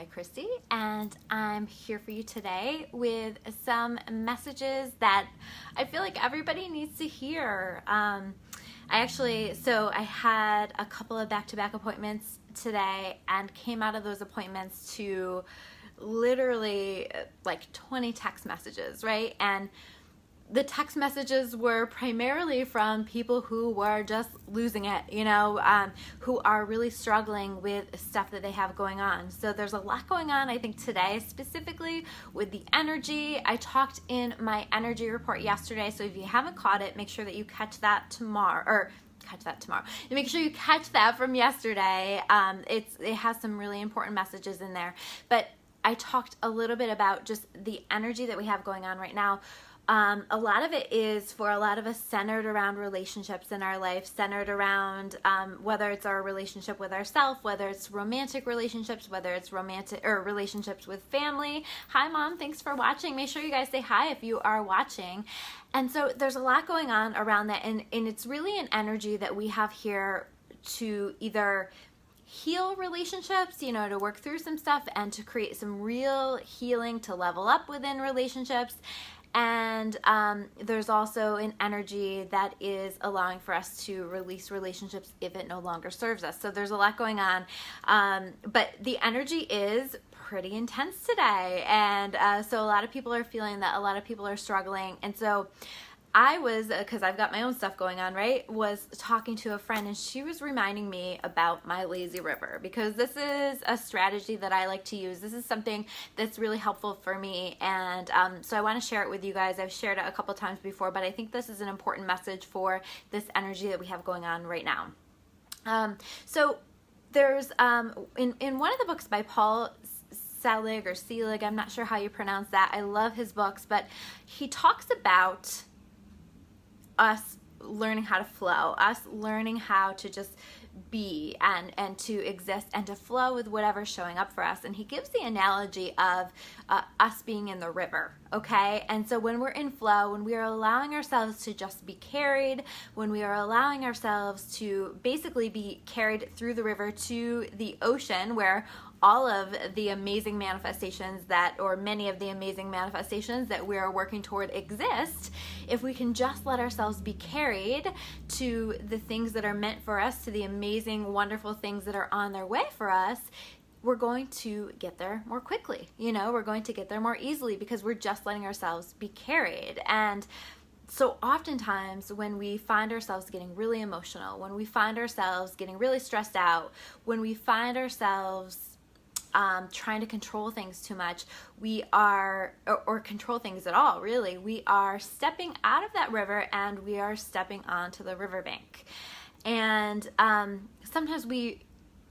by Christy, and I'm here for you today with some messages that I feel like everybody needs to hear. I had a couple of back-to-back appointments today and came out of those appointments to literally like 20 text messages, right? And the text messages were primarily from people who were just losing it, who are really struggling with stuff that they have going on. So there's a lot going on, I think, today, specifically with the energy. I talked in my energy report yesterday, so if you haven't caught it, make sure that you catch that tomorrow, Make sure you catch that from yesterday. It has some really important messages in there. But I talked a little bit about just the energy that we have going on right now. A lot of it is, for a lot of us, centered around relationships in our life, centered around whether it's our relationship with ourselves, whether it's romantic relationships, whether it's romantic or relationships with family. Hi, Mom. Thanks for watching. Make sure you guys say hi if you are watching. And so there's a lot going on around that, and it's really an energy that we have here to either heal relationships, to work through some stuff and to create some real healing, to level up within relationships. And there's also an energy that is allowing for us to release relationships if it no longer serves us. So there's a lot going on. But the energy is pretty intense today. And so a lot of people are feeling that, a lot of people are struggling. And so I was, because I've got my own stuff going on, right, was talking to a friend, and she was reminding me about my lazy river, because this is a strategy that I like to use. This is something that's really helpful for me, and so I want to share it with you guys. I've shared it a couple times before, but I think this is an important message for this energy that we have going on right now. So there's, in one of the books by Paul Selig, I'm not sure how you pronounce that. I love his books, but he talks about us learning how to flow, us learning how to just be and to exist and to flow with whatever's showing up for us. And he gives the analogy of us being in the river, okay? And so when we're in flow, when we are allowing ourselves to just be carried, when we are allowing ourselves to basically be carried through the river to the ocean, where all of the amazing manifestations or many of the amazing manifestations that we are working toward exist, if we can just let ourselves be carried to the things that are meant for us, to the amazing, wonderful things that are on their way for us, we're going to get there more quickly. We're going to get there more easily because we're just letting ourselves be carried. And so oftentimes when we find ourselves getting really emotional, when we find ourselves getting really stressed out, when we find ourselves trying to control things too much, or control things at all, really, we are stepping out of that river and we are stepping onto the riverbank. And sometimes we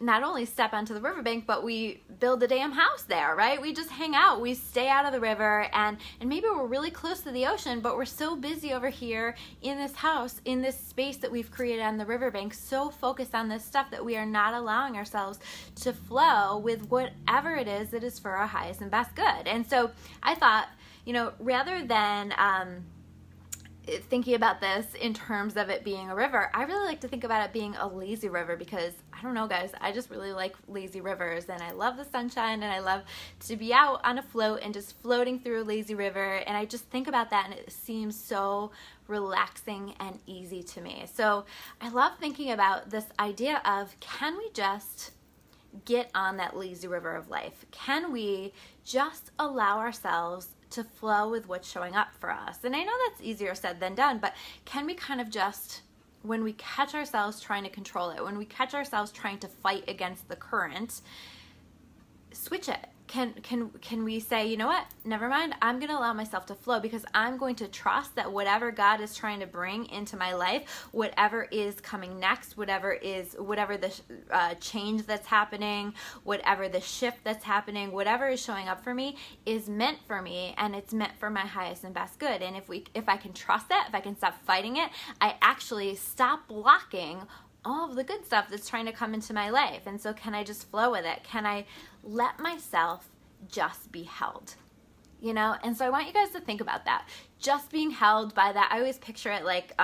not only step onto the riverbank, but we build a damn house there, right? We just hang out, we stay out of the river, and maybe we're really close to the ocean, but we're so busy over here in this house, in this space that we've created on the riverbank, so focused on this stuff that we are not allowing ourselves to flow with whatever it is that is for our highest and best good. And so I thought, rather than thinking about this in terms of it being a river, I really like to think about it being a lazy river, because I don't know, guys, I just really like lazy rivers, and I love the sunshine, and I love to be out on a float and just floating through a lazy river, and I just think about that and it seems so relaxing and easy to me. So I love thinking about this idea of, can we just get on that lazy river of life? Can we just allow ourselves to flow with what's showing up for us? And I know that's easier said than done, but can we kind of just, when we catch ourselves trying to control it, when we catch ourselves trying to fight against the current, switch it? Can we say, you know what, never mind, I'm going to allow myself to flow, because I'm going to trust that whatever God is trying to bring into my life, whatever is coming next, whatever the change that's happening, whatever the shift that's happening, whatever is showing up for me is meant for me, and it's meant for my highest and best good. And if I can trust that, if I can stop fighting it, I actually stop blocking all of the good stuff that's trying to come into my life. And so can I just flow with it? Can I let myself just be held? And so I want you guys to think about that. Just being held by that. I always picture it like,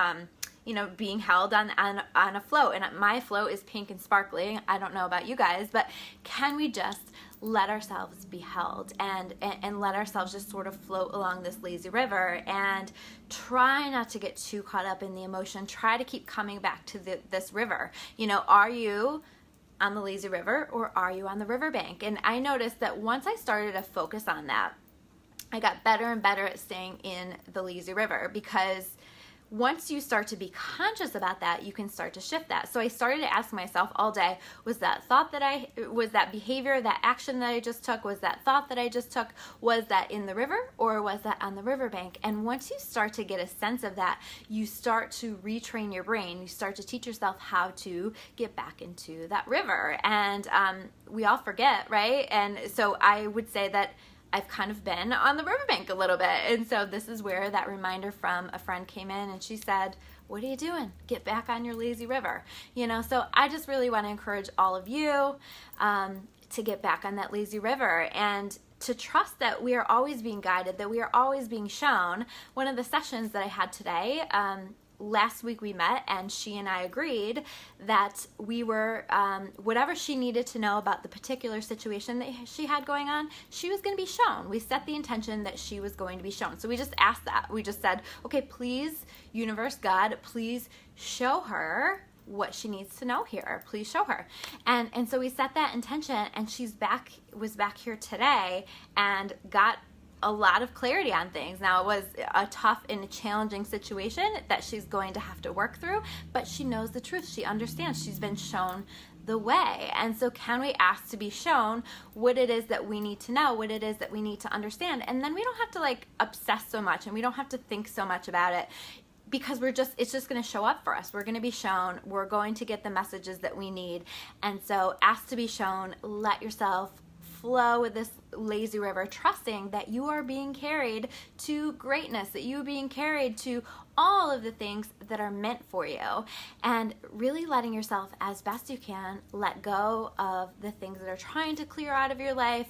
being held on a float, and my float is pink and sparkly. I don't know about you guys, but can we just let ourselves be held and let ourselves just sort of float along this lazy river, and try not to get too caught up in the emotion. Try to keep coming back to this river. You know, are you on the lazy river or are you on the riverbank? And I noticed that once I started to focus on that, I got better and better at staying in the lazy river, because once you start to be conscious about that, you can start to shift that. So I started to ask myself all day, was that thought was that behavior, that action that I just took, was that thought that I just took, was that in the river or was that on the riverbank? And once you start to get a sense of that, you start to retrain your brain. You start to teach yourself how to get back into that river. And we all forget, right? And so I would say that I've kind of been on the riverbank a little bit. And so this is where that reminder from a friend came in, and she said, what are you doing? Get back on your lazy river. You know, so I just really want to encourage all of you to get back on that lazy river, and to trust that we are always being guided, that we are always being shown. One of the sessions that I had today, last week we met, and she and I agreed that we were, whatever she needed to know about the particular situation that she had going on, she was going to be shown. We set the intention that she was going to be shown. So we just asked that. We just said, okay, please, universe, God, please show her what she needs to know here. Please show her. And so we set that intention, and was back here today and got a lot of clarity on things. Now, it was a tough and a challenging situation that she's going to have to work through, but she knows the truth. She understands. She's been shown the way. And so can we ask to be shown what it is that we need to know, what it is that we need to understand? And then we don't have to like obsess so much, and we don't have to think so much about it, because it's just going to show up for us. We're going to be shown. We're going to get the messages that we need. And so ask to be shown. Let yourself flow with this lazy river, trusting that you are being carried to greatness, that you are being carried to all of the things that are meant for you, and really letting yourself, as best you can, let go of the things that are trying to clear out of your life,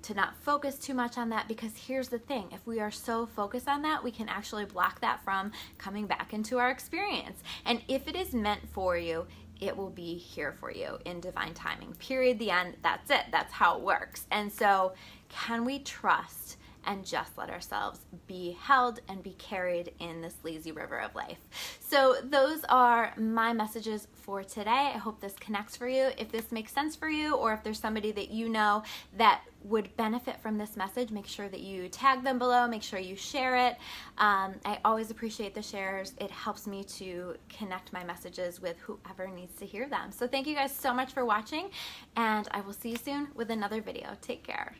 to not focus too much on that, because here's the thing, if we are so focused on that, we can actually block that from coming back into our experience. And if it is meant for you, it will be here for you in divine timing. Period. The end. That's it. That's how it works. And so can we trust and just let ourselves be held and be carried in this lazy river of life? So those are my messages for today. I hope this connects for you. If this makes sense for you, or if there's somebody that you know that would benefit from this message, make sure that you tag them below. Make sure you share it. I always appreciate the shares. It helps me to connect my messages with whoever needs to hear them. So thank you guys so much for watching, and I will see you soon with another video. Take care.